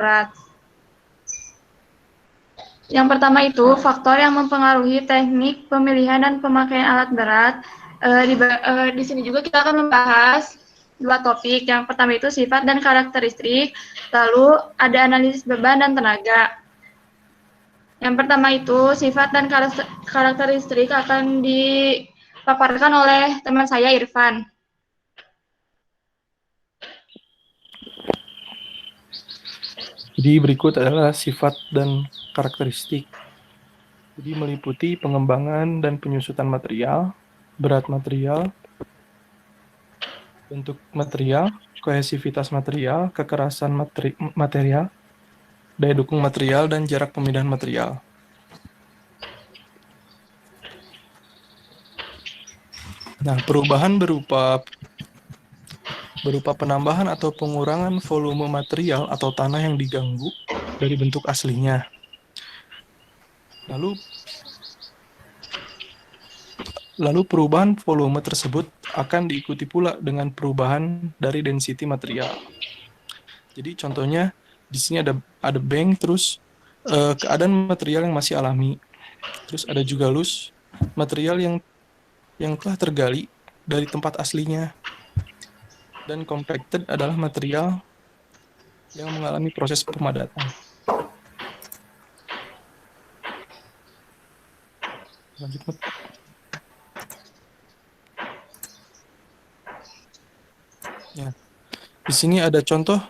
berat. Yang pertama itu faktor yang mempengaruhi teknik pemilihan dan pemakaian alat berat. Di sini juga kita akan membahas dua topik. Yang pertama itu sifat dan karakteristik, lalu ada analisis beban dan tenaga. Yang pertama itu sifat dan karakteristik akan dipaparkan oleh teman saya Irfan. Jadi berikut adalah sifat dan karakteristik. Jadi meliputi pengembangan dan penyusutan material, berat material, bentuk material, kohesivitas material, kekerasan material, daya dukung material, dan jarak pemindahan material. Nah, perubahan berupa penambahan atau pengurangan volume material atau tanah yang diganggu dari bentuk aslinya. Lalu perubahan volume tersebut akan diikuti pula dengan perubahan dari density material. Jadi contohnya di sini ada bank, terus keadaan material yang masih alami, terus ada juga loose material yang telah tergali dari tempat aslinya, dan compacted adalah material yang mengalami proses pemadatan. Lanjut, Mut. Ya. Di sini ada contoh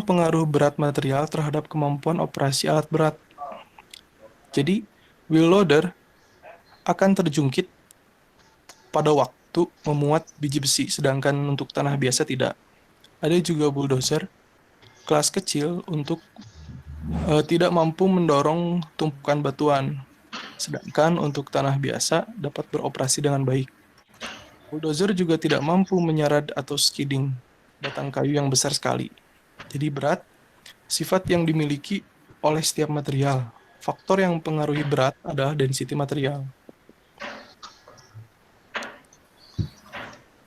pengaruh berat material terhadap kemampuan operasi alat berat. Jadi, wheel loader akan terjungkit pada waktu memuat biji besi, sedangkan untuk tanah biasa tidak. Ada juga bulldozer kelas kecil untuk tidak mampu mendorong tumpukan batuan, sedangkan untuk tanah biasa dapat beroperasi dengan baik. Bulldozer juga tidak mampu menyarat atau skidding batang kayu yang besar sekali. Jadi berat, sifat yang dimiliki oleh setiap material. Faktor yang mempengaruhi berat adalah density material.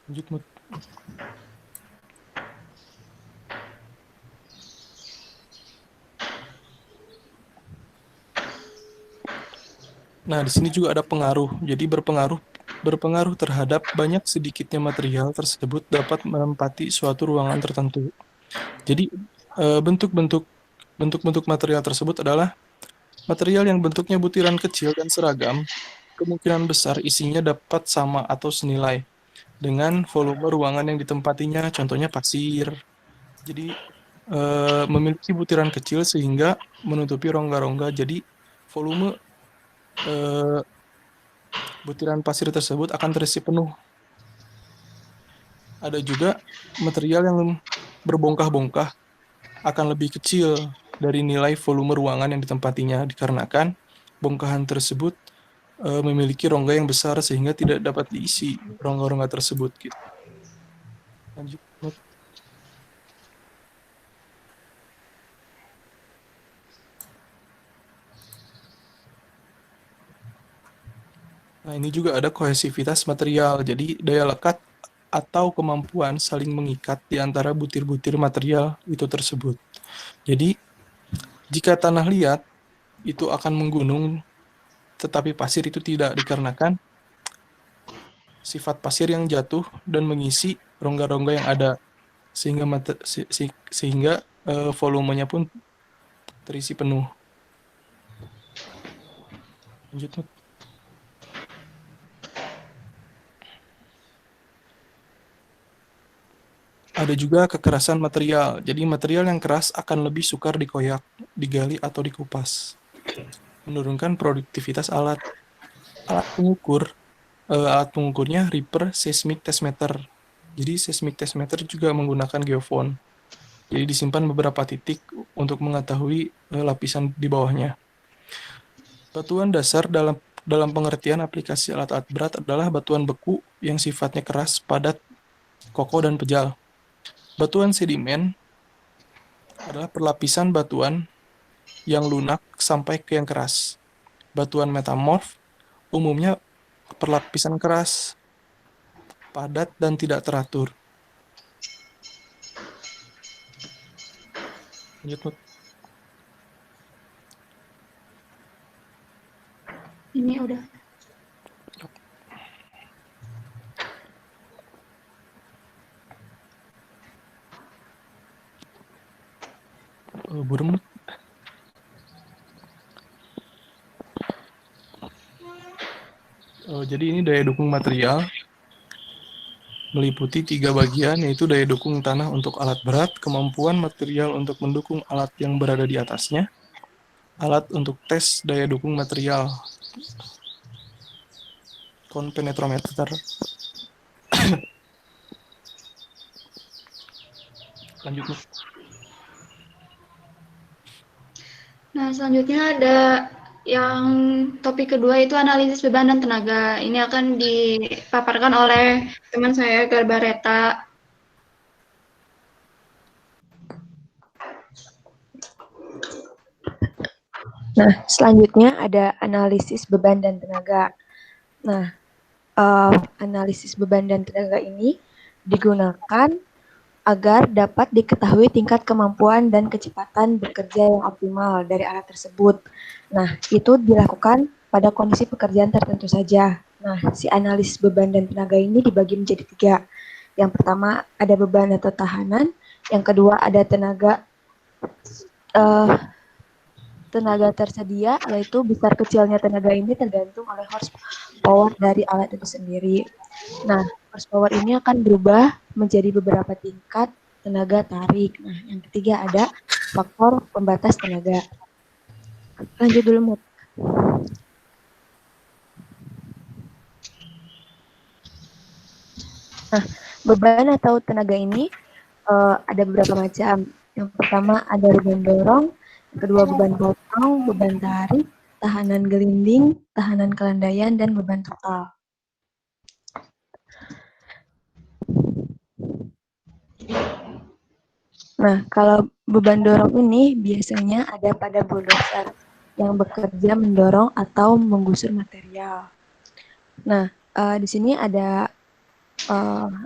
Lanjut, Mut. Nah, di sini juga ada pengaruh. Jadi berpengaruh terhadap banyak sedikitnya material tersebut dapat menempati suatu ruangan tertentu. Jadi bentuk-bentuk material tersebut adalah material yang bentuknya butiran kecil dan seragam, kemungkinan besar isinya dapat sama atau senilai dengan volume ruangan yang ditempatinya, contohnya pasir. Jadi memiliki butiran kecil sehingga menutupi rongga-rongga. Jadi volume butiran pasir tersebut akan terisi penuh. Ada juga material yang berbongkah-bongkah akan lebih kecil dari nilai volume ruangan yang ditempatinya dikarenakan bongkahan tersebut memiliki rongga yang besar sehingga tidak dapat diisi rongga-rongga tersebut. Gitu. Lanjut. Nah, ini juga ada kohesivitas material. Jadi daya lekat atau kemampuan saling mengikat di antara butir-butir material itu tersebut. Jadi jika tanah liat itu akan menggunung, tetapi pasir itu tidak, dikarenakan sifat pasir yang jatuh dan mengisi rongga-rongga yang ada, sehingga volumenya pun terisi penuh. Lanjut. Ada juga kekerasan material. Jadi material yang keras akan lebih sukar dikoyak, digali, atau dikupas. Menurunkan produktivitas alat. Alat pengukurnya Reaper Seismic Testmeter. Jadi seismic testmeter juga menggunakan geofon. Jadi disimpan beberapa titik untuk mengetahui lapisan di bawahnya. Batuan dasar dalam pengertian aplikasi alat-alat berat adalah batuan beku yang sifatnya keras, padat, kokoh, dan pejal. Batuan sedimen adalah perlapisan batuan yang lunak sampai ke yang keras. Batuan metamorf umumnya perlapisan keras, padat, dan tidak teratur. Lanjut, Mut. Ini udah. Burem. Jadi ini daya dukung material meliputi 3 bagian, yaitu daya dukung tanah untuk alat berat, kemampuan material untuk mendukung alat yang berada di atasnya, alat untuk tes daya dukung material, konpenetrometer. Lanjut, Mut. Nah, selanjutnya ada yang topik kedua itu analisis beban dan tenaga. Ini akan dipaparkan oleh teman saya, Garbareta. Nah, selanjutnya ada analisis beban dan tenaga. Nah, analisis beban dan tenaga ini digunakan agar dapat diketahui tingkat kemampuan dan kecepatan bekerja yang optimal dari alat tersebut. Nah, itu dilakukan pada kondisi pekerjaan tertentu saja. Nah, si analisis beban dan tenaga ini dibagi menjadi 3. Yang pertama ada beban atau tahanan, yang kedua ada tenaga tersedia, yaitu besar kecilnya tenaga ini tergantung oleh horsepower dari alat itu sendiri. Nah, horsepower ini akan berubah menjadi beberapa tingkat tenaga tarik. Nah, yang ketiga ada faktor pembatas tenaga. Lanjut dulu, Mut. Nah, beban atau tenaga ini ada beberapa macam. Yang pertama ada beban dorong, yang kedua beban potong, beban tarik, tahanan gelinding, tahanan kelandaian, dan beban total. Nah, kalau beban dorong ini biasanya ada pada bulldozer yang bekerja mendorong atau menggusur material. Nah, di sini ada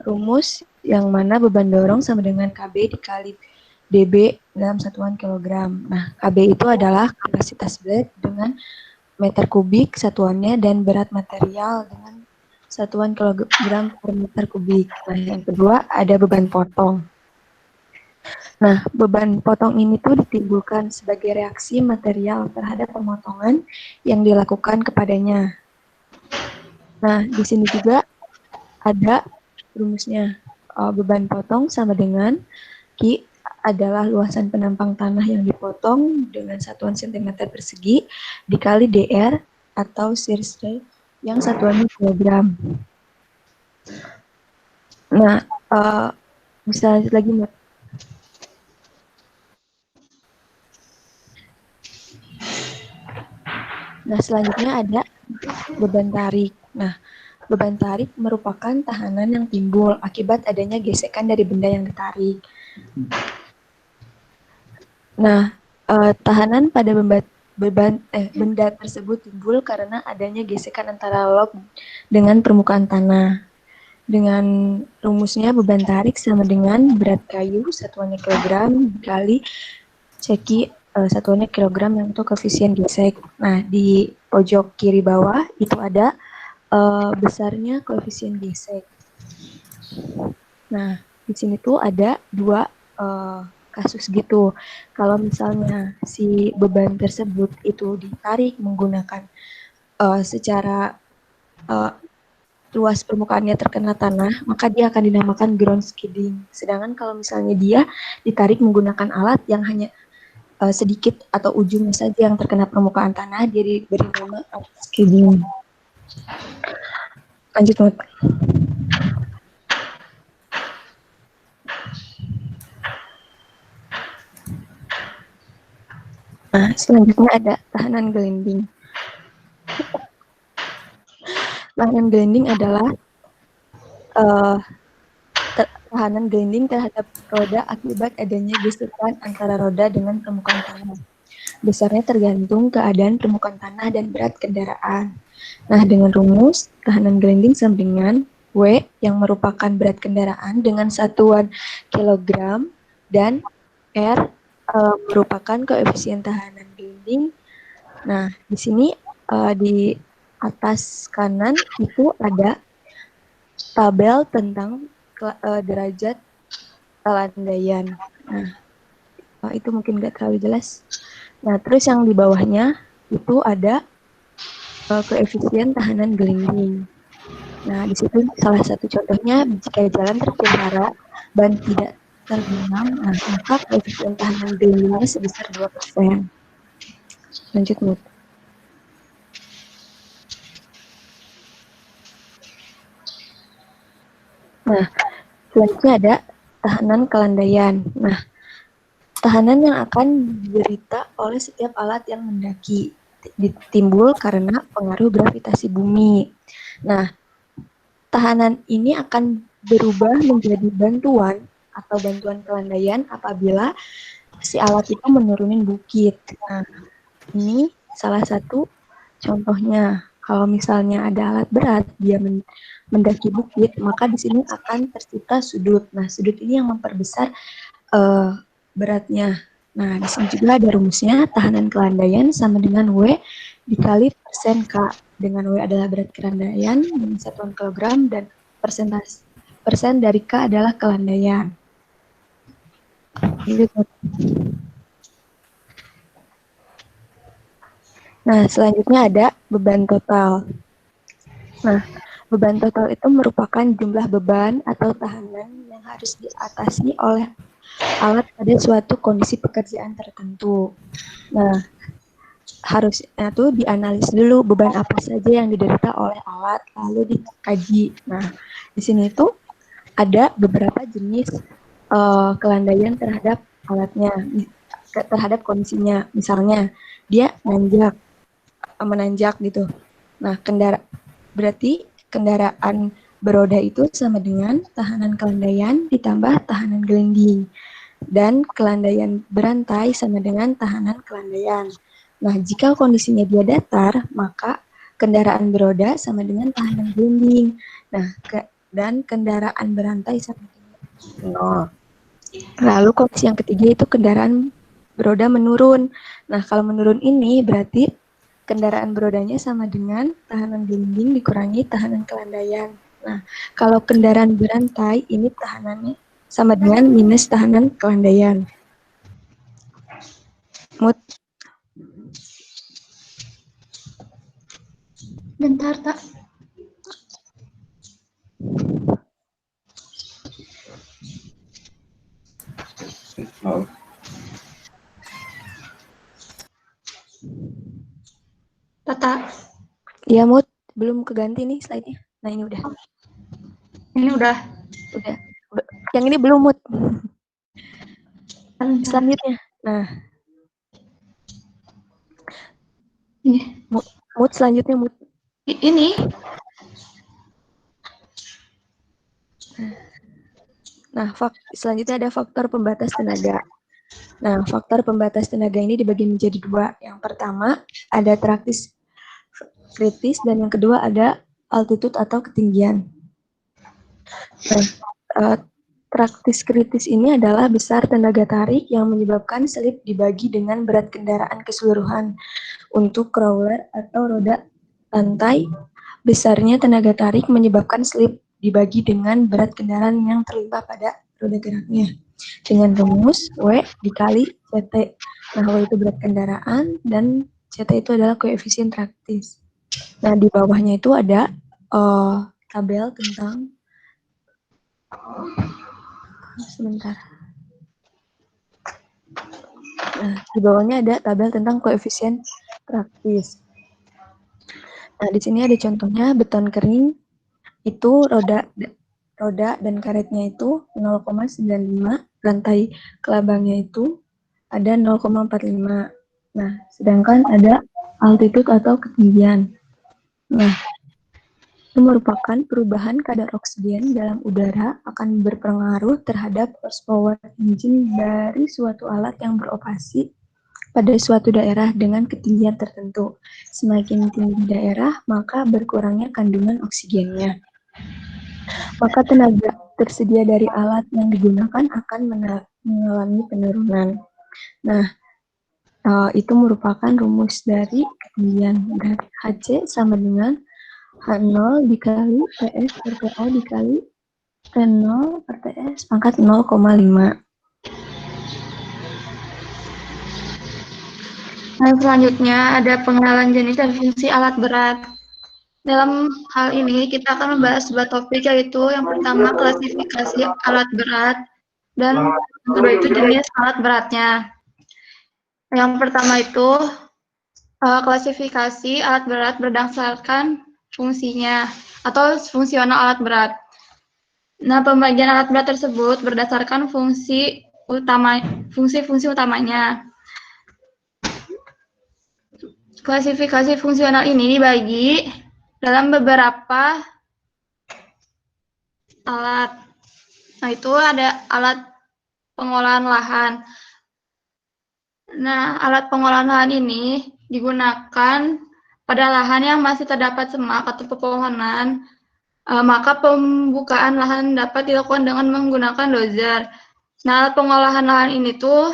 rumus yang mana beban dorong sama dengan KB dikali dB dalam satuan kilogram. Nah, KB itu adalah kapasitas blade dengan meter kubik satuannya dan berat material dengan satuan kilogram per meter kubik. Nah, yang kedua ada beban potong. Nah, beban potong ini tuh ditimbulkan sebagai reaksi material terhadap pemotongan yang dilakukan kepadanya. Nah, di sini juga ada rumusnya. Beban potong sama dengan Q adalah luasan penampang tanah yang dipotong dengan satuan cm persegi dikali dr atau shear stress yang satuannya kilogram. Nah, bisa lanjut lagi, Mbak. Nah, selanjutnya ada beban tarik. Nah, beban tarik merupakan tahanan yang timbul akibat adanya gesekan dari benda yang ditarik. Nah, tahanan pada benda tersebut timbul karena adanya gesekan antara lob dengan permukaan tanah. Dengan rumusnya beban tarik sama dengan berat kayu satuannya kilogram dikali ceki satuannya kilogram yang untuk koefisien gesek. Nah, di pojok kiri bawah itu ada besarnya koefisien gesek. Nah, di sini tuh ada 2 kasus gitu. Kalau misalnya si beban tersebut itu ditarik menggunakan secara luas permukaannya terkena tanah, maka dia akan dinamakan ground skidding. Sedangkan kalau misalnya dia ditarik menggunakan alat yang hanya sedikit atau ujungnya saja yang terkena permukaan tanah, dia diberi nama skidding. Lanjut, Mat. Nah, selanjutnya ada tahanan gelinding. Tahanan gelinding adalah tahanan gelinding terhadap roda akibat adanya gesekan antara roda dengan permukaan tanah. Besarnya tergantung keadaan permukaan tanah dan berat kendaraan. Nah, dengan rumus tahanan gelinding sama dengan W yang merupakan berat kendaraan dengan satuan kilogram dan R merupakan koefisien tahanan gelinding. Nah, di sini di atas kanan itu ada tabel tentang derajat kelandaian. Nah, itu mungkin nggak terlalu jelas. Nah, terus yang di bawahnya itu ada koefisien tahanan gelinding. Nah, di situ salah satu contohnya jika jalan terpelihara ban tidak terbenam, nah maka koefisien tahanan gelindingnya sebesar 2%. Lanjut, Mut. Nah, selanjutnya ada tahanan kelandaian. Nah, tahanan yang akan diderita oleh setiap alat yang mendaki timbul karena pengaruh gravitasi bumi. Nah, tahanan ini akan berubah menjadi bantuan atau bantuan kelandaian apabila si alat itu menurunin bukit. Nah, ini salah satu contohnya. Kalau misalnya ada alat berat, dia mendaki bukit, maka di sini akan tercipta sudut. Nah, sudut ini yang memperbesar beratnya. Nah, di sini juga ada rumusnya, tahanan kelandaian sama dengan W dikali persen K. Dengan W adalah berat kelandaian, dengan satuan kilogram, dan persen dari K adalah kelandaian. Nah, selanjutnya ada beban total. Nah, beban total itu merupakan jumlah beban atau tahanan yang harus diatasi oleh alat pada suatu kondisi pekerjaan tertentu. Nah, harusnya tuh dianalisis dulu beban apa saja yang diderita oleh alat, lalu dikaji. Nah, di sini tuh ada beberapa jenis kelandaian terhadap alatnya, terhadap kondisinya. Misalnya, dia menanjak gitu. Nah, berarti kendaraan beroda itu sama dengan tahanan kelandaian ditambah tahanan gelinding. Dan kelandaian berantai sama dengan tahanan kelandaian. Nah, jika kondisinya dia datar, maka kendaraan beroda sama dengan tahanan gelinding. Nah, dan kendaraan berantai sama dengan 0. Lalu kondisi yang ketiga itu kendaraan beroda menurun. Nah, kalau menurun ini berarti kendaraan berodanya sama dengan tahanan gelinding dikurangi tahanan kelandaian. Nah, kalau kendaraan berantai ini tahanannya sama dengan minus tahanan kelandaian. Mut. Bentar, Tak. Tata. Iya, Mut. Belum keganti nih slide-nya. Nah, ini udah. Ini udah. Udah. Yang ini belum, Mut. Selanjutnya. Nah. Mut selanjutnya, Mut. Ini. Nah, selanjutnya ada faktor pembatas tenaga. Nah, faktor pembatas tenaga ini dibagi menjadi dua. Yang pertama, ada traktis kritis, dan yang kedua ada altitude atau ketinggian. Nah, traktis kritis ini adalah besar tenaga tarik yang menyebabkan slip dibagi dengan berat kendaraan keseluruhan. Untuk crawler atau roda lantai, besarnya tenaga tarik menyebabkan slip dibagi dengan berat kendaraan yang terlimpah pada roda geraknya. Dengan rumus W dikali CT. Nah, W itu berat kendaraan dan CT itu adalah koefisien traktis. Nah, di bawahnya itu ada tabel tentang sebentar. Nah, di bawahnya ada tabel tentang koefisien traktis. Nah, di sini ada contohnya beton kering itu roda dan karetnya itu 0,95, rantai kelabangnya itu ada 0,45. Nah, sedangkan ada altitude atau ketinggian. Nah, itu merupakan perubahan kadar oksigen dalam udara akan berpengaruh terhadap horsepower engine dari suatu alat yang beroperasi pada suatu daerah dengan ketinggian tertentu. Semakin tinggi daerah, maka berkurangnya kandungan oksigennya. Maka tenaga tersedia dari alat yang digunakan akan mengalami penurunan. Nah, itu merupakan rumus dari ketinggian. Dan HC sama dengan H0 dikali TS per TA dikali T0 per TS pangkat 0,5. Nah, selanjutnya ada pengenalan jenis dan fungsi alat berat. Dalam hal ini kita akan membahas sebuah topik, yaitu yang pertama klasifikasi alat berat dan yang kedua itu jenis alat beratnya. Yang pertama itu klasifikasi alat berat berdasarkan fungsinya atau fungsional alat berat. Nah, pembagian alat berat tersebut berdasarkan fungsi-fungsi utamanya. Klasifikasi fungsional ini dibagi dalam beberapa alat. Nah, itu ada alat pengolahan lahan. Nah, alat pengolahan lahan ini digunakan pada lahan yang masih terdapat semak atau pepohonan, maka pembukaan lahan dapat dilakukan dengan menggunakan dozer. Nah, alat pengolahan lahan ini tuh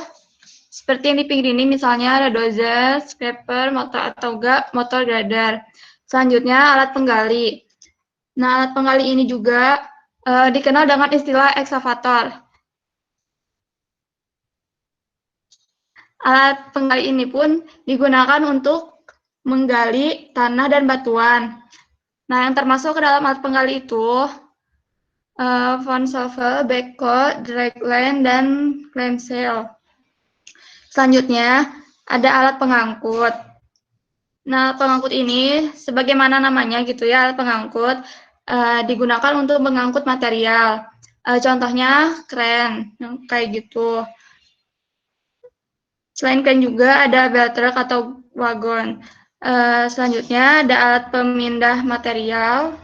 seperti yang di pinggir ini, misalnya ada dozer, scraper, motor atau enggak motor grader. Selanjutnya alat penggali. Nah, alat penggali ini juga dikenal dengan istilah ekskavator. Alat penggali ini pun digunakan untuk menggali tanah dan batuan. Nah, yang termasuk ke dalam alat penggali itu Van shovel, backhoe, dragline, dan clamshell. Selanjutnya, ada alat pengangkut. Nah, pengangkut ini, sebagaimana namanya gitu ya, alat pengangkut, digunakan untuk mengangkut material. Contohnya, kren, kayak gitu. Selain kren juga ada belt truck atau wagon. Selanjutnya, ada alat pemindah material.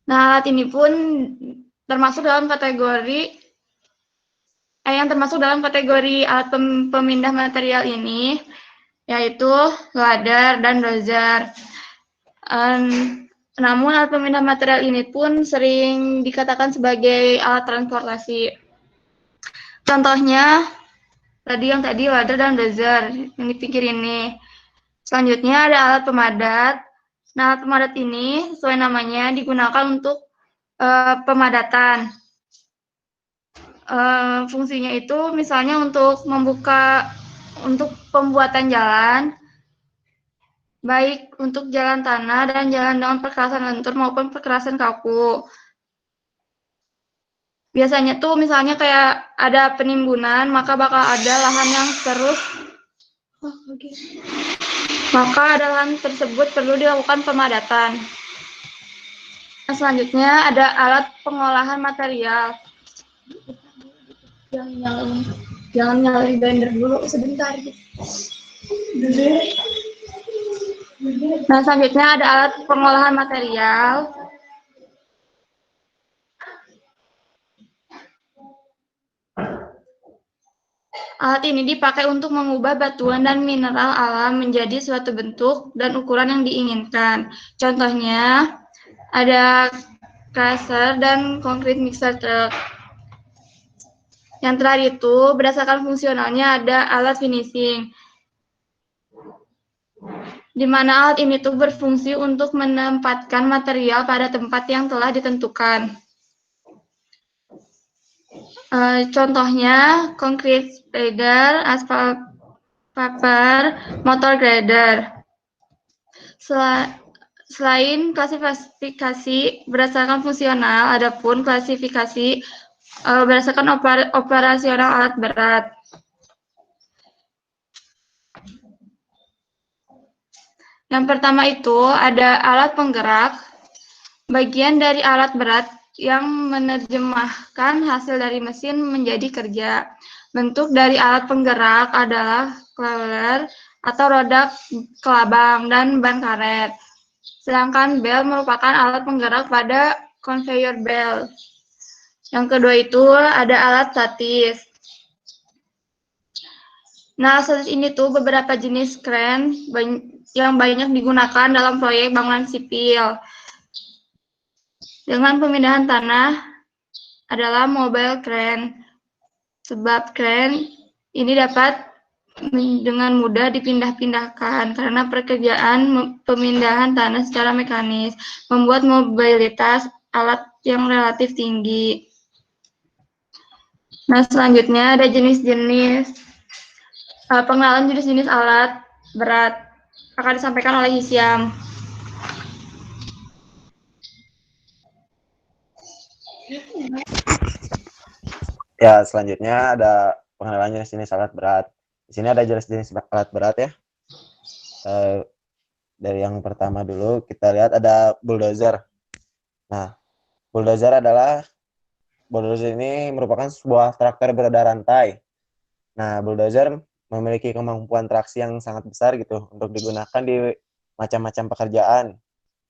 Nah, alat ini pun termasuk dalam kategori yang termasuk dalam kategori alat pemindah material ini, yaitu loader dan dozer. Namun alat pemindah material ini pun sering dikatakan sebagai alat transportasi. Contohnya yang tadi loader dan dozer yang dipikir ini. Selanjutnya ada alat pemadat. Nah, alat pemadat ini sesuai namanya digunakan untuk pemadatan. Fungsinya itu misalnya untuk pembuatan jalan, baik untuk jalan tanah dan jalan dengan perkerasan lentur maupun perkerasan kaku. Biasanya tuh misalnya kayak ada penimbunan, maka bakal ada lahan yang terus, maka ada lahan tersebut perlu dilakukan pemadatan. Nah, selanjutnya ada alat pengolahan material. Jangan nyalain blender dulu sebentar. Nah, selanjutnya ada alat pengolahan material. Alat ini dipakai untuk mengubah batuan dan mineral alam menjadi suatu bentuk dan ukuran yang diinginkan. Contohnya, ada crusher dan concrete mixer truck. Yang terakhir itu, berdasarkan fungsionalnya ada alat finishing, di mana alat ini tuh berfungsi untuk menempatkan material pada tempat yang telah ditentukan. Contohnya, concrete spreader, asphalt paper, motor grader. Selain klasifikasi berdasarkan fungsional, adapun klasifikasi berdasarkan operasional alat berat. Yang pertama itu ada alat penggerak, bagian dari alat berat yang menerjemahkan hasil dari mesin menjadi kerja. Bentuk dari alat penggerak adalah crawler atau roda kelabang dan ban karet. Sedangkan bel merupakan alat penggerak pada conveyor belt. Yang kedua itu ada alat statis. Nah, saat ini tuh beberapa jenis kren yang banyak digunakan dalam proyek bangunan sipil. Dengan pemindahan tanah adalah mobile crane. sebab kren ini dapat dengan mudah dipindah-pindahkan karena pekerjaan pemindahan tanah secara mekanis membuat mobilitas alat yang relatif tinggi. Nah, selanjutnya ada jenis-jenis pengenalan jenis-jenis alat berat akan disampaikan oleh Hisyam. Ya, selanjutnya ada pengenalan jenis-jenis alat berat. Di sini ada jenis-jenis alat berat ya. Dari yang pertama dulu kita lihat ada bulldozer. Nah, bulldozer ini merupakan sebuah traktor beroda rantai. Nah, bulldozer memiliki kemampuan traksi yang sangat besar gitu untuk digunakan di macam-macam pekerjaan.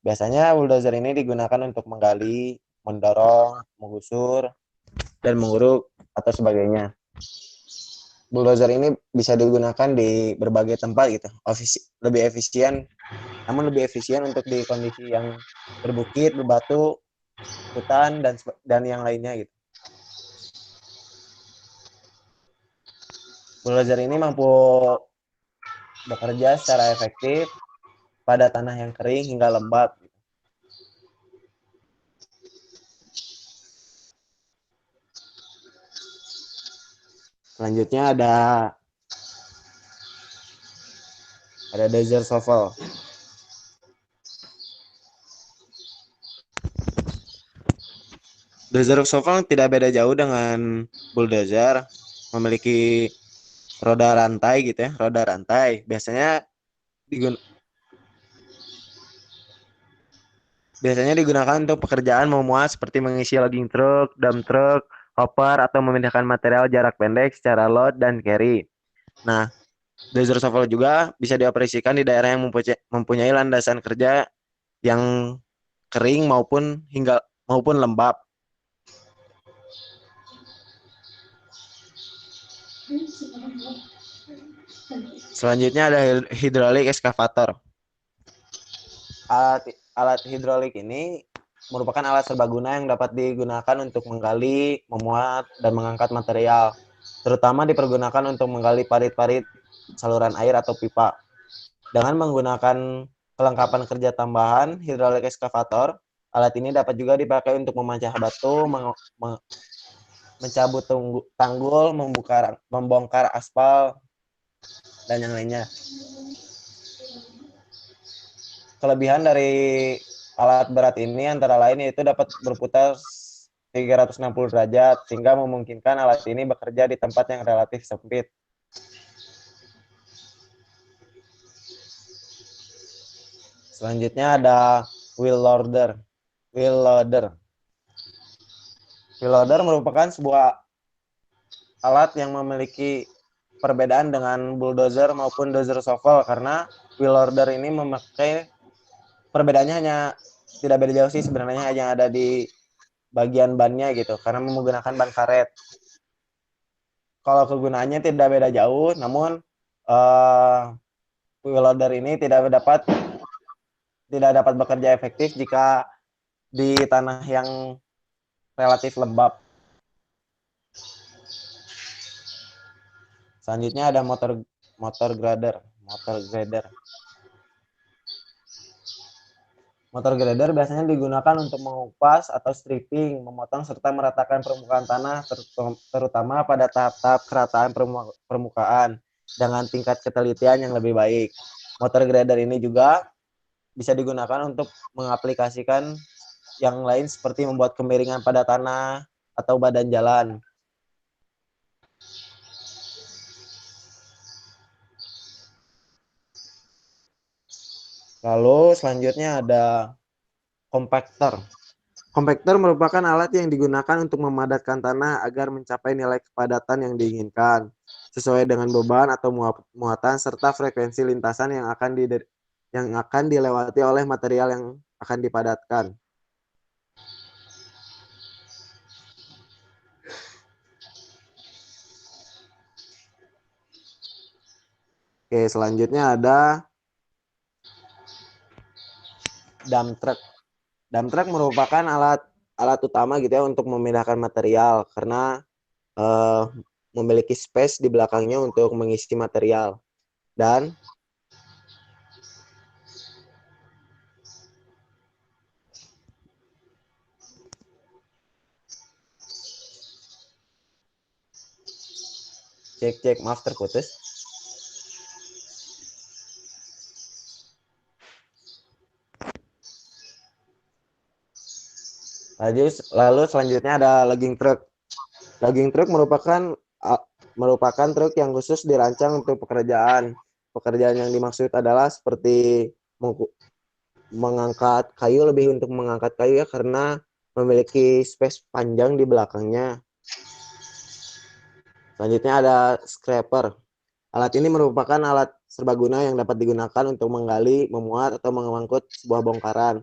Biasanya bulldozer ini digunakan untuk menggali, mendorong, menggusur, dan menguruk atau sebagainya. Bulldozer ini bisa digunakan di berbagai tempat gitu. Lebih efisien, namun lebih efisien untuk di kondisi yang berbukit, berbatu, hutan, dan yang lainnya gitu. Bulldozer ini mampu bekerja secara efektif pada tanah yang kering hingga lembab. Selanjutnya ada dozer shovel. Dozer shovel tidak beda jauh dengan bulldozer, memiliki roda rantai gitu ya, roda rantai. Biasanya digunakan untuk pekerjaan memuat seperti mengisi logging truck, dump truck, hopper, atau memindahkan material jarak pendek secara load dan carry. Nah, dozer shovel juga bisa dioperasikan di daerah yang mempunyai landasan kerja yang kering maupun lembab. Selanjutnya ada hidrolik excavator. Alat hidrolik ini merupakan alat serbaguna yang dapat digunakan untuk menggali, memuat, dan mengangkat material, terutama dipergunakan untuk menggali parit-parit saluran air atau pipa. Dengan menggunakan kelengkapan kerja tambahan hidrolik excavator, alat ini dapat juga dipakai untuk memecah batu, mencabut tanggul, membongkar aspal, dan yang lainnya. Kelebihan dari alat berat ini antara lain yaitu dapat berputar 360 derajat sehingga memungkinkan alat ini bekerja di tempat yang relatif sempit. Selanjutnya ada wheel loader. Wheel loader merupakan sebuah alat yang memiliki perbedaan dengan bulldozer maupun dozer shovel karena wheel loader ini memakai perbedaannya hanya tidak beda jauh sih sebenarnya, hanya ada di bagian bannya gitu karena menggunakan ban karet. Kalau kegunaannya tidak beda jauh, namun wheel loader ini tidak dapat bekerja efektif jika di tanah yang relatif lembab. Selanjutnya ada motor grader. Motor grader biasanya digunakan untuk mengupas atau stripping, memotong serta meratakan permukaan tanah, terutama pada tahap-tahap kerataan permukaan dengan tingkat ketelitian yang lebih baik. Motor grader ini juga bisa digunakan untuk mengaplikasikan yang lain seperti membuat kemiringan pada tanah atau badan jalan. Lalu selanjutnya ada kompaktor. Kompaktor merupakan alat yang digunakan untuk memadatkan tanah agar mencapai nilai kepadatan yang diinginkan, sesuai dengan beban atau muatan serta frekuensi lintasan yang akan dilewati oleh material yang akan dipadatkan. Oke, selanjutnya ada dump truck. Dump truck merupakan alat utama gitu ya untuk memindahkan material karena memiliki space di belakangnya untuk mengisi material. Dan cek maaf terputus. Lalu selanjutnya ada logging truck. Logging truck merupakan truk yang khusus dirancang untuk pekerjaan. Pekerjaan yang dimaksud adalah seperti mengangkat kayu, lebih untuk mengangkat kayu ya, karena memiliki space panjang di belakangnya. Selanjutnya ada scraper. Alat ini merupakan alat serbaguna yang dapat digunakan untuk menggali, memuat, atau mengangkut sebuah bongkaran.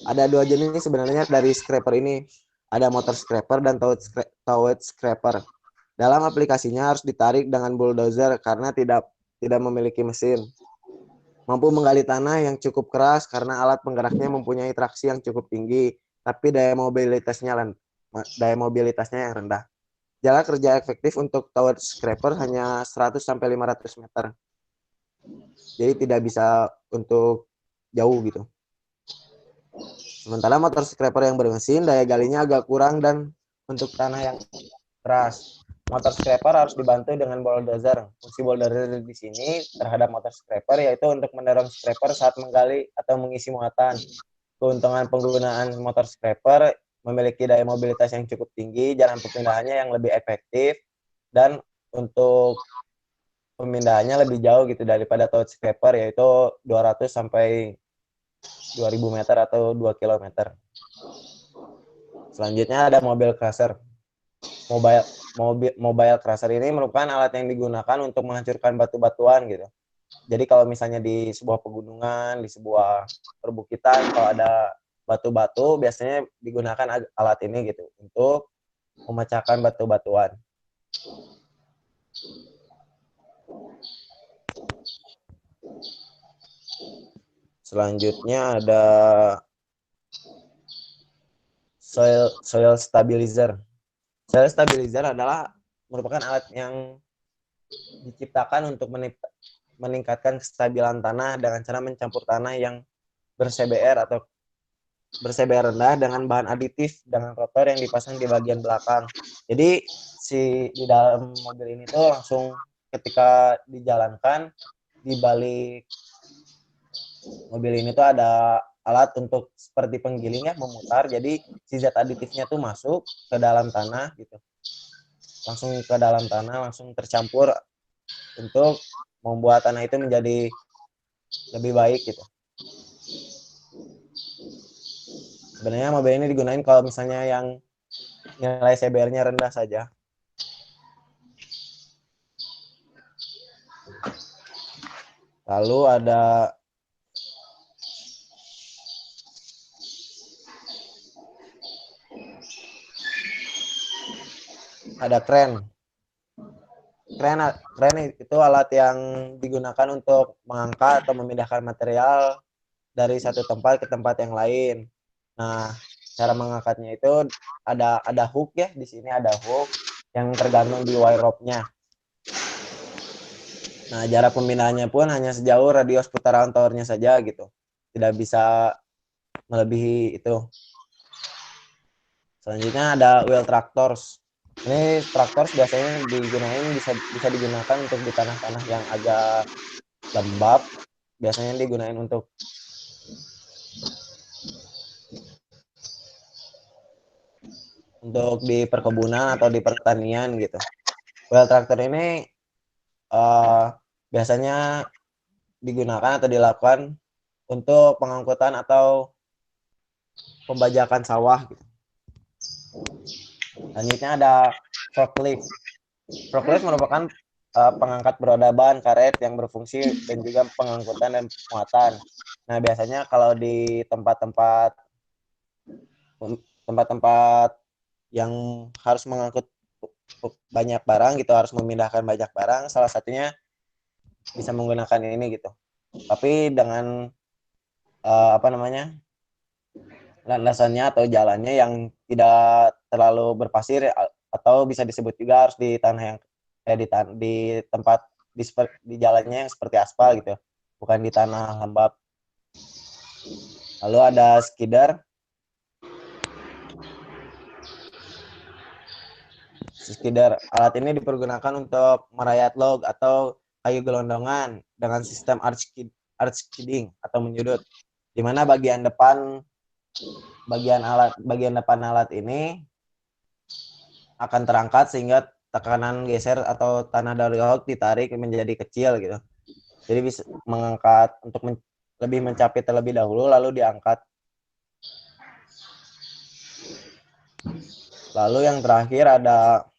Ada dua jenis sebenarnya dari scraper ini. Ada motor scraper dan towed scraper. Dalam aplikasinya harus ditarik dengan bulldozer karena tidak memiliki mesin. Mampu menggali tanah yang cukup keras karena alat penggeraknya mempunyai traksi yang cukup tinggi, tapi daya mobilitasnya yang rendah. Jarak kerja efektif untuk towed scraper hanya 100-500 meter. Jadi tidak bisa untuk jauh gitu. Sementara motor scraper yang bermesin, daya galinya agak kurang dan untuk tanah yang keras. Motor scraper harus dibantu dengan bulldozer. Fungsi bulldozer di sini terhadap motor scraper yaitu untuk mendorong scraper saat menggali atau mengisi muatan. Keuntungan penggunaan motor scraper memiliki daya mobilitas yang cukup tinggi, jalan pemindahannya yang lebih efektif, dan untuk pemindahannya lebih jauh gitu daripada towed scraper yaitu 200 sampai 2000 meter atau 2 km. Selanjutnya ada mobile crusher. Mobile crusher ini merupakan alat yang digunakan untuk menghancurkan batu-batuan gitu. Jadi kalau misalnya di sebuah pegunungan, di sebuah perbukitan, kalau ada batu-batu, biasanya digunakan alat ini gitu untuk memecahkan batu-batuan. Selanjutnya ada soil stabilizer. Soil stabilizer adalah merupakan alat yang diciptakan untuk meningkatkan kestabilan tanah dengan cara mencampur tanah yang berCBR atau berCBR rendah dengan bahan aditif dengan rotor yang dipasang di bagian belakang. Jadi di dalam mobil ini tuh langsung ketika dijalankan di balik mobil ini tuh ada alat untuk seperti penggiling ya, memutar. Jadi si zat aditifnya tuh masuk ke dalam tanah gitu. Langsung ke dalam tanah, langsung tercampur untuk membuat tanah itu menjadi lebih baik gitu. Sebenarnya mobil ini digunakan kalau misalnya yang nilai CBR-nya rendah saja. Lalu ada kren. Kren itu alat yang digunakan untuk mengangkat atau memindahkan material dari satu tempat ke tempat yang lain. Nah, cara mengangkatnya itu ada hook ya, di sini ada hook yang tergantung di wire rope-nya. Nah, jarak pemindahannya pun hanya sejauh radius putaran towernya saja gitu. Tidak bisa melebihi itu. Selanjutnya ada wheel tractors. Ini traktor biasanya bisa digunakan untuk di tanah-tanah yang agak lembab. Biasanya digunakan untuk di perkebunan atau di pertanian gitu. Wheel tractor ini biasanya digunakan atau dilakukan untuk pengangkutan atau pembajakan sawah gitu. Selanjutnya ada forklift. Forklift merupakan pengangkat beroda ban karet yang berfungsi dan juga pengangkutan dan muatan. Nah, biasanya kalau di tempat-tempat yang harus mengangkut banyak barang gitu, harus memindahkan banyak barang, salah satunya bisa menggunakan ini gitu. Tapi dengan landasannya atau jalannya yang tidak terlalu berpasir atau bisa disebut juga harus di tanah yang di tempat di jalannya yang seperti aspal gitu, bukan di tanah lembab. Lalu ada skidder. Skidder, alat ini dipergunakan untuk merayat log atau kayu gelondongan dengan sistem arch skidding atau menyudut, di mana bagian depan alat ini akan terangkat sehingga tekanan geser atau tanah dari log ditarik menjadi kecil gitu. Jadi bisa mengangkat untuk lebih mencapit terlebih dahulu lalu diangkat. Lalu yang terakhir ada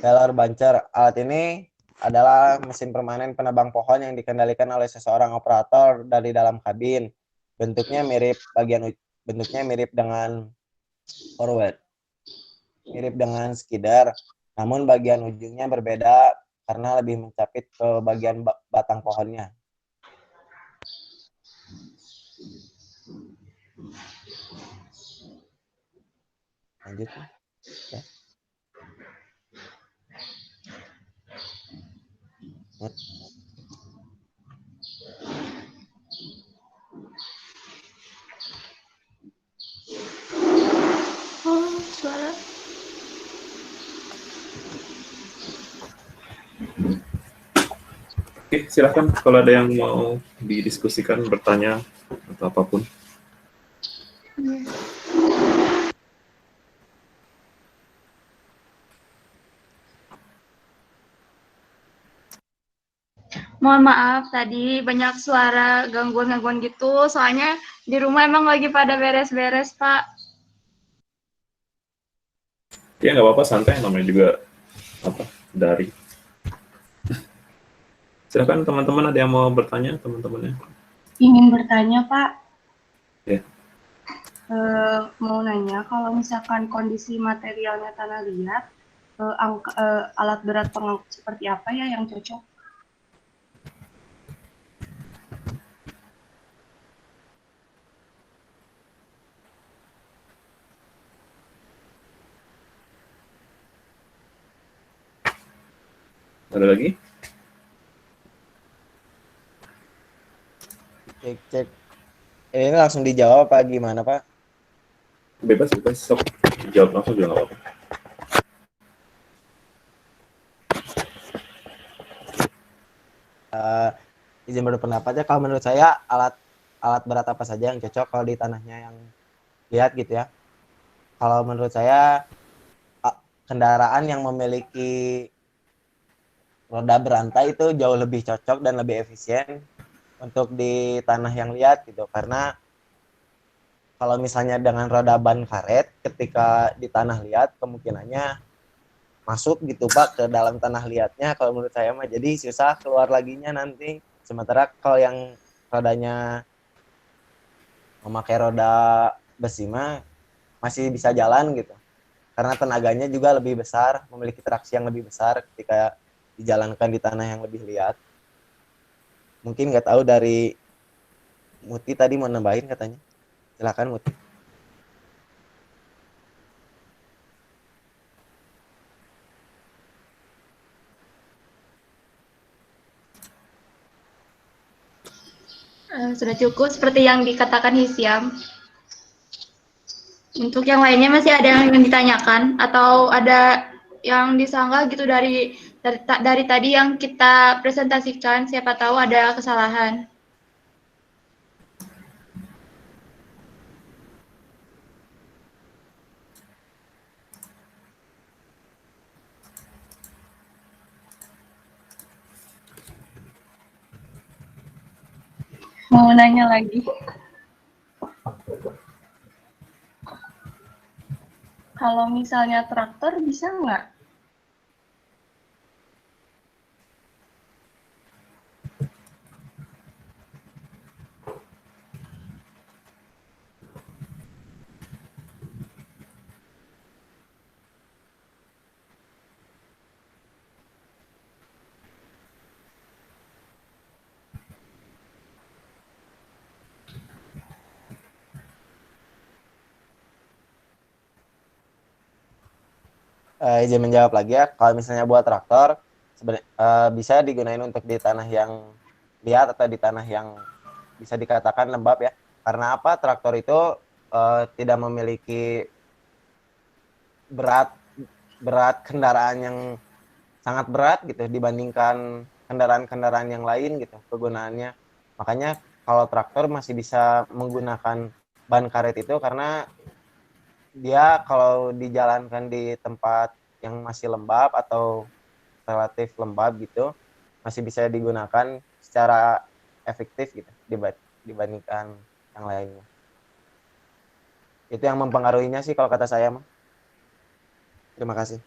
Feller buncher. Alat ini adalah mesin permanen penebang pohon yang dikendalikan oleh seseorang operator dari dalam kabin. Bentuknya mirip dengan forward, mirip dengan skidder, namun bagian ujungnya berbeda karena lebih mencapit ke bagian batang pohonnya. Lanjut. Ya. Suara. Oke, silakan kalau ada yang mau didiskusikan, bertanya atau apapun. Mohon maaf tadi banyak suara gangguan-gangguan gitu, soalnya di rumah emang lagi pada beres-beres, Pak. Ya nggak apa-apa, santai, namanya juga dari. Silakan teman-teman, ada yang mau bertanya teman-temannya? Ingin bertanya, Pak. Ya. Mau nanya, kalau misalkan kondisi materialnya tanah liat, alat berat pengangkut seperti apa ya yang cocok? Ada lagi? Cek. Ini langsung dijawab apa gimana, Pak? Bebas, sok jawab langsung juga nggak apa-apa. Izin berpendapatnya, kalau menurut saya alat berat apa saja yang cocok kalau di tanahnya yang lihat gitu ya. Kalau menurut saya kendaraan yang memiliki roda berantai itu jauh lebih cocok dan lebih efisien untuk di tanah yang liat gitu, karena kalau misalnya dengan roda ban karet ketika di tanah liat kemungkinannya masuk gitu Pak ke dalam tanah liatnya, kalau menurut saya mah jadi susah keluar laginya nanti. Sementara kalau yang rodanya memakai roda besi mah masih bisa jalan gitu, karena tenaganya juga lebih besar, memiliki traksi yang lebih besar ketika dijalankan di tanah yang lebih liat. Mungkin nggak tahu dari Muti tadi mau nambahin katanya. Silakan Muti. Sudah cukup seperti yang dikatakan Hisyam. Untuk yang lainnya masih ada yang ingin ditanyakan atau ada yang disanggah gitu dari tadi yang kita presentasikan, siapa tahu ada kesalahan. Mau nanya lagi. Kalau misalnya traktor bisa nggak? izin menjawab lagi ya. Kalau misalnya buat traktor, bisa digunain untuk di tanah yang liat atau di tanah yang bisa dikatakan lembab ya. Karena apa? Traktor itu tidak memiliki berat kendaraan yang sangat berat gitu dibandingkan kendaraan-kendaraan yang lain gitu kegunaannya. Makanya kalau traktor masih bisa menggunakan ban karet itu karena dia kalau dijalankan di tempat yang masih lembab atau relatif lembab gitu masih bisa digunakan secara efektif gitu dibandingkan yang lainnya. Itu yang mempengaruhinya sih kalau kata saya mah. Terima kasih.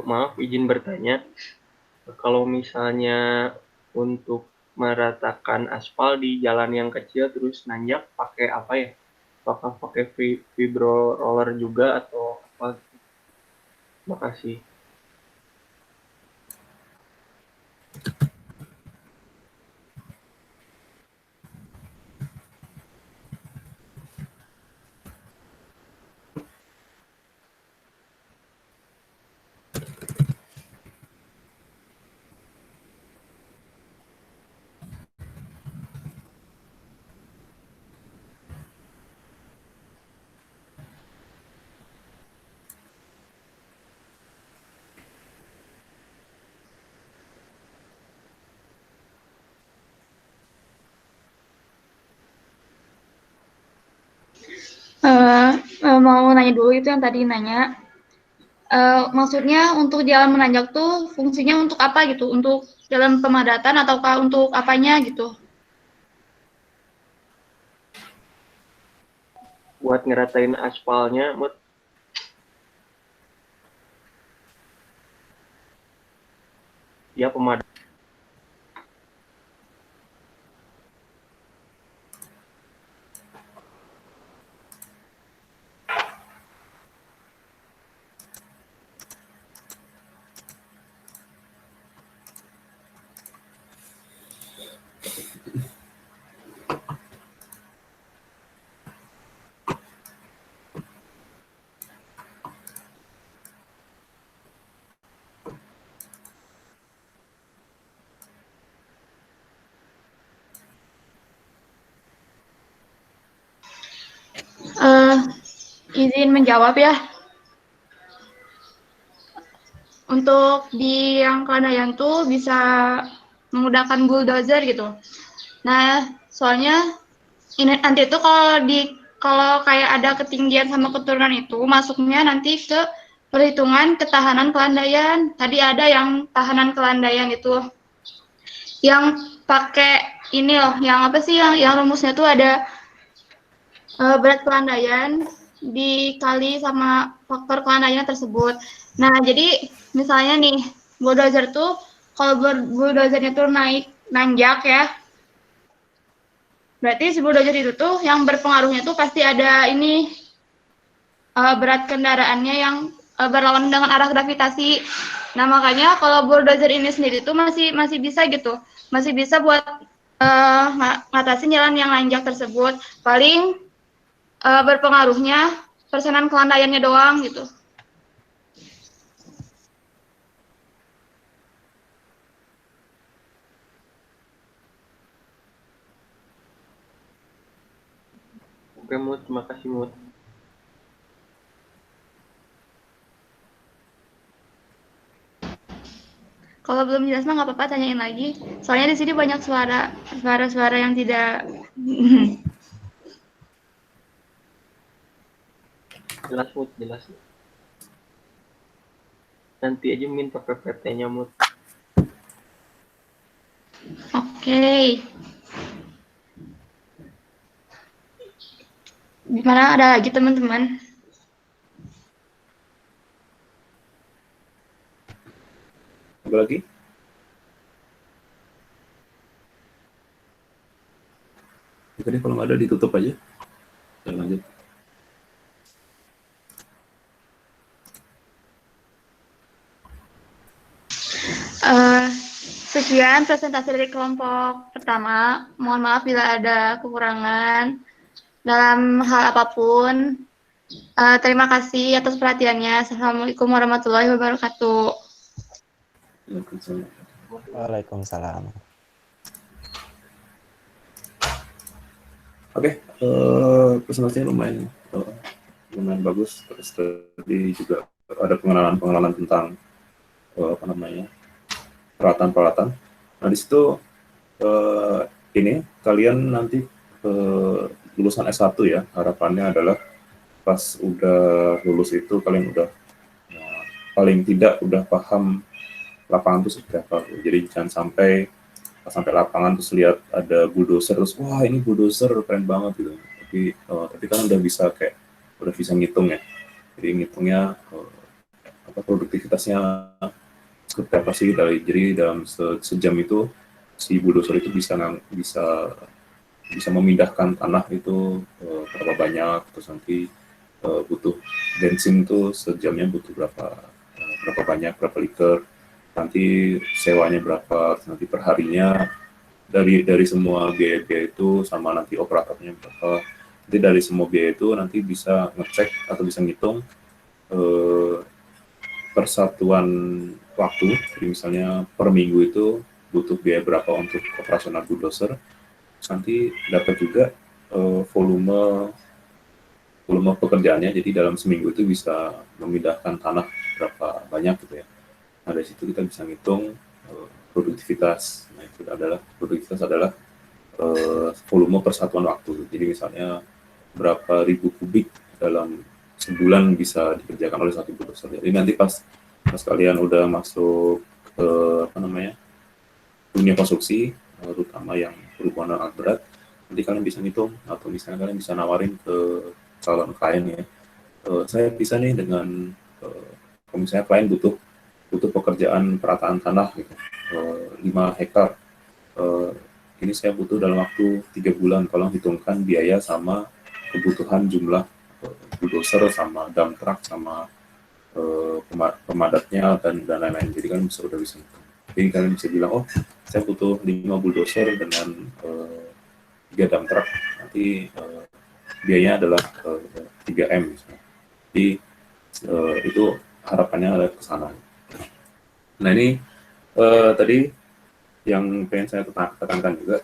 Maaf, izin bertanya. Kalau misalnya untuk meratakan aspal di jalan yang kecil terus nanjak pakai apa ya? Apakah pakai vibro roller juga atau apa? Makasih. Mau nanya dulu itu yang tadi nanya. Maksudnya untuk jalan menanjak tuh fungsinya untuk apa gitu? Untuk jalan pemadatan ataukah untuk apanya gitu? Buat ngeratain aspalnya, ya pemadam. Izin menjawab ya. Untuk di yang Kelandayan tuh bisa menggunakan bulldozer gitu. Nah, soalnya ini nanti tuh kalau kayak ada ketinggian sama keturunan itu masuknya nanti ke perhitungan ketahanan kelandaian. Tadi ada yang tahanan kelandaian itu yang pakai ini loh, yang apa sih yang rumusnya tuh ada berat kelandaian dikali sama faktor kelandaian tersebut. Nah, jadi misalnya nih bulldozer tuh kalau bulldozernya tuh nanjak ya, berarti si bulldozer itu tuh yang berpengaruhnya tuh pasti ada ini berat kendaraannya yang berlawanan dengan arah gravitasi. Nah, makanya kalau bulldozer ini sendiri tuh masih bisa gitu, masih bisa buat ngatasin jalan yang nanjak tersebut. Paling berpengaruhnya persenan kelandaiannya doang gitu. Oke, Mut. Terima kasih, Mut. Kalau belum jelas mah nggak apa-apa, tanyain lagi. Soalnya di sini banyak suara-suara yang tidak. Jelas, Mut. Jelas. Nanti aja minta PPT-nya, Mut. Oke. Gimana, ada lagi teman-teman? Ada lagi? Oke deh, kalau nggak ada ditutup aja. Kita lanjut. Sekian presentasi dari kelompok pertama. Mohon maaf bila ada kekurangan dalam hal apapun. Terima kasih atas perhatiannya. Assalamualaikum warahmatullahi wabarakatuh. Waalaikumsalam. Oke, presentasinya lumayan bagus. Terus tadi juga ada pengenalan tentang peralatan. Nah, di situ ini kalian nanti lulusan S1 ya, harapannya adalah pas udah lulus itu kalian udah paling tidak udah paham lapangan itu seperti apa. Jadi jangan sampai lapangan terus lihat ada bulldozer terus wah ini bulldozer keren banget gitu. Tapi kan udah bisa ngitung ya. Jadi ngitungnya produktivitasnya seperti apa sih jadi dalam sejam itu si bulldozer itu bisa memindahkan tanah itu berapa banyak, terus nanti butuh bensin tuh sejamnya butuh berapa banyak, berapa liter, nanti sewanya berapa, nanti perharinya dari semua biaya itu sama nanti operatornya berapa, nanti dari semua biaya itu nanti bisa ngecek atau bisa ngitung persatuan waktu. Jadi misalnya per minggu itu butuh biaya berapa untuk operasional bulldozer, nanti dapat juga volume pekerjaannya, jadi dalam seminggu itu bisa memindahkan tanah berapa banyak gitu ya. Nah dari situ kita bisa ngitung produktivitas. Nah itu produktivitas adalah volume persatuan waktu. Jadi misalnya berapa ribu kubik dalam sebulan bisa dikerjakan oleh satu bulldozer. Jadi nanti pas kalian udah masuk ke dunia konstruksi, terutama yang berhubungan dengan alat berat, nanti kalian bisa ngitung atau misalnya kalian bisa nawarin ke calon klien ya, saya bisa nih dengan kalau misalnya klien butuh pekerjaan perataan tanah gitu, 5 hektar, ini saya butuh dalam waktu 3 bulan, tolong hitungkan biaya sama kebutuhan jumlah bulldozer sama dump truck sama pemadatnya dan lain-lain. Jadi kan udah bisa hitung. Jadi kalian bisa bilang, oh saya butuh 5 bulldozer dengan 3 dump truck, nanti biayanya adalah 3M misalnya. Jadi itu harapannya ada ke sana. Nah ini tadi yang pengen saya tekankan juga.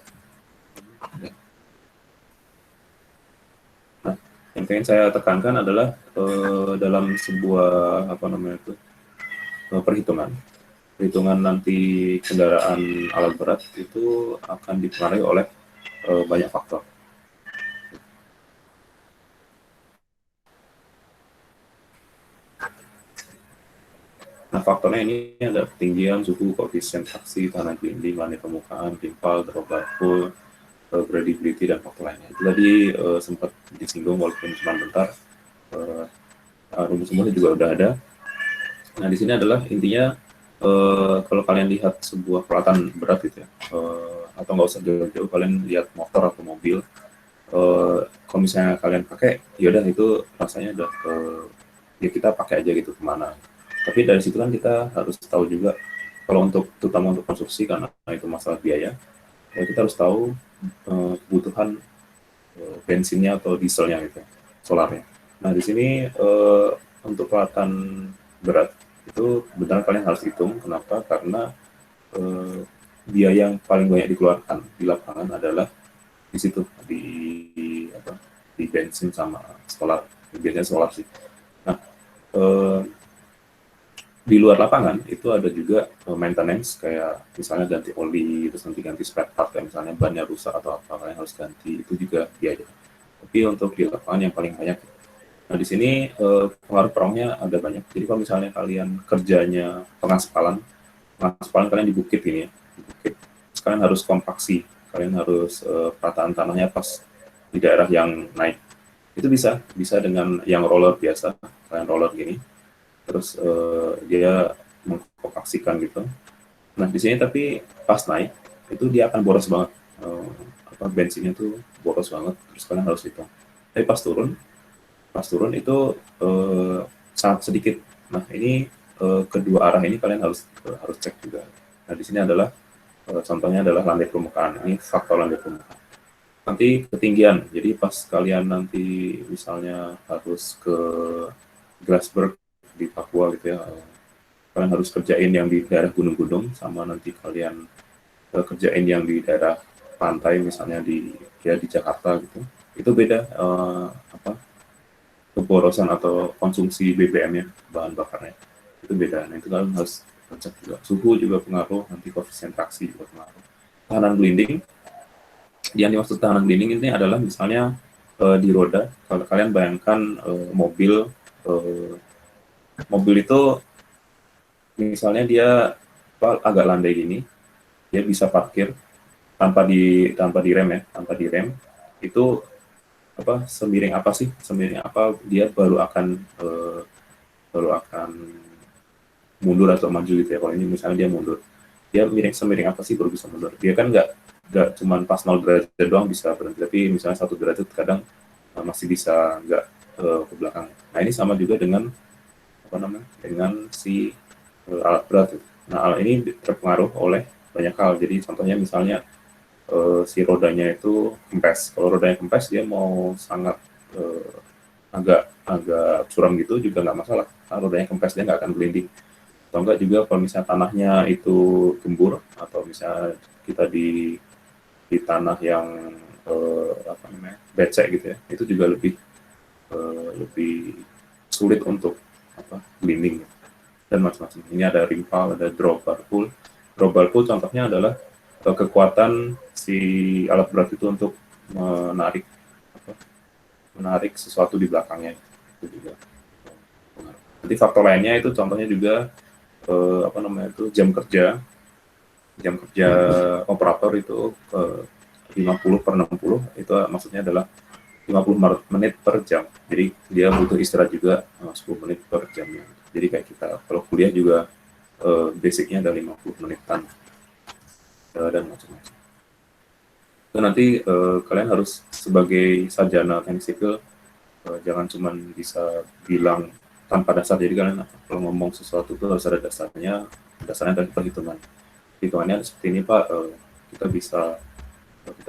Nah, yang pengen saya tekankan adalah dalam sebuah perhitungan nanti kendaraan alat berat itu akan dipengaruhi oleh banyak faktor. Nah, faktornya ini ada ketinggian, suhu, koefisien traksi, tanah grinding, langit permukaan, timpal, drop full, gradability, dan faktor lainnya. Itu tadi sempat disinggung walaupun cuma bentar. Rumus-rumusnya juga udah ada. Nah, di sini adalah intinya kalau kalian lihat sebuah peralatan berat gitu ya, atau nggak usah jauh-jauh, kalian lihat motor atau mobil, kalau misalnya kalian pakai, yaudah itu rasanya udah ya kita pakai aja gitu kemana. Tapi dari situ kan kita harus tahu juga, kalau terutama untuk konstruksi karena itu masalah biaya, ya kita harus tahu kebutuhan bensinnya atau dieselnya gitu, solarnya. Nah di sini untuk peralatan berat itu benar kalian harus hitung. Kenapa? Karena biaya yang paling banyak dikeluarkan di lapangan adalah di situ, di bensin sama solar. Biasanya solar sih. Nah di luar lapangan itu ada juga maintenance, kayak misalnya ganti oli, terus nanti ganti spare part, kayak misalnya bannya rusak atau apa, kalian harus ganti, itu juga biaya. Tapi untuk di lapangan yang paling banyak. Nah di sini pengaruh perongnya ada banyak. Jadi kalau misalnya kalian kerjanya pengaspalan kalian di bukit ini ya, di bukit, terus kalian harus kompaksi, kalian harus perataan tanahnya pas di daerah yang naik. Itu bisa dengan yang roller biasa, kalian roller gini. Terus dia mengkompaksikan gitu. Nah di sini tapi pas naik itu dia akan boros banget, bensinnya tuh boros banget. Terus kalian harus hitung. Tapi pas turun itu sangat sedikit. Nah ini kedua arah ini kalian harus cek juga. Nah di sini adalah Contohnya adalah lantai permukaan. Ini faktor lantai permukaan. Nanti ketinggian. Jadi pas kalian nanti misalnya harus ke Grasberg di Papua gitu ya, kalian harus kerjain yang di daerah gunung-gunung sama nanti kalian kerjain yang di daerah pantai misalnya di Jakarta gitu. Itu beda keborosan atau konsumsi BBM-nya, bahan bakarnya. Itu beda. Nah, itu kalian harus cek juga. Suhu juga pengaruh, nanti koefisien traksi juga pengaruh. Tahanan blinding, yang dimaksud tahanan blinding ini adalah misalnya di roda, kalau kalian bayangkan mobil itu misalnya dia agak landai gini, dia bisa parkir tanpa di rem itu semiring apa dia baru akan mundur atau maju gitu ya. Kalau ini misalnya dia mundur, dia semiring apa sih baru bisa mundur. Dia kan nggak cuma pas 0 derajat doang bisa berhenti, tapi misalnya 1 derajat kadang masih bisa nggak ke belakang. Nah ini sama juga dengan dengan si alat berat. Nah alat ini terpengaruh oleh banyak hal. Jadi contohnya misalnya si rodanya itu kempes. Kalau rodanya kempes dia mau sangat agak curam gitu juga nggak masalah. Kalau rodanya kempes dia nggak akan blending. Atau enggak juga kalau misalnya tanahnya itu gembur atau misalnya kita di tanah yang becek gitu ya, itu juga lebih sulit untuk blending dan macam-macam. Ini ada rim pull, ada drawbar pull. Drawbar pull contohnya adalah kekuatan si alat berat itu untuk menarik sesuatu di belakangnya. Itu juga. Nanti faktor lainnya itu contohnya juga jam kerja operator itu 50/60 itu maksudnya adalah 50 menit per jam. Jadi dia butuh istirahat juga 10 menit per jamnya. Jadi kayak kita kalau kuliah juga basicnya ada 50 menitan dan macam-macam. Dan nanti kalian harus sebagai sarjana teknik sipil jangan cuma bisa bilang tanpa dasar. Jadi kalian kalau ngomong sesuatu itu harus ada dasarnya dari perhitungan. Hitungannya seperti ini Pak, kita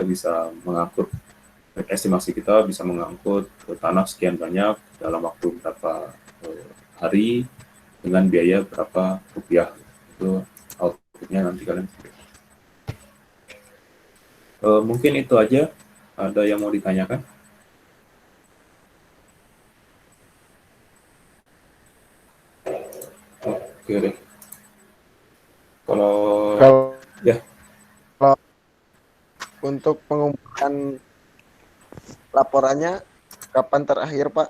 bisa mengangkut estimasi kita bisa mengangkut tanah sekian banyak dalam waktu berapa hari dengan biaya berapa rupiah. Itu outputnya nanti kalian mungkin itu aja. Ada yang mau ditanyakan? Oke deh. Kalau ya untuk pengumpulan laporannya kapan terakhir Pak?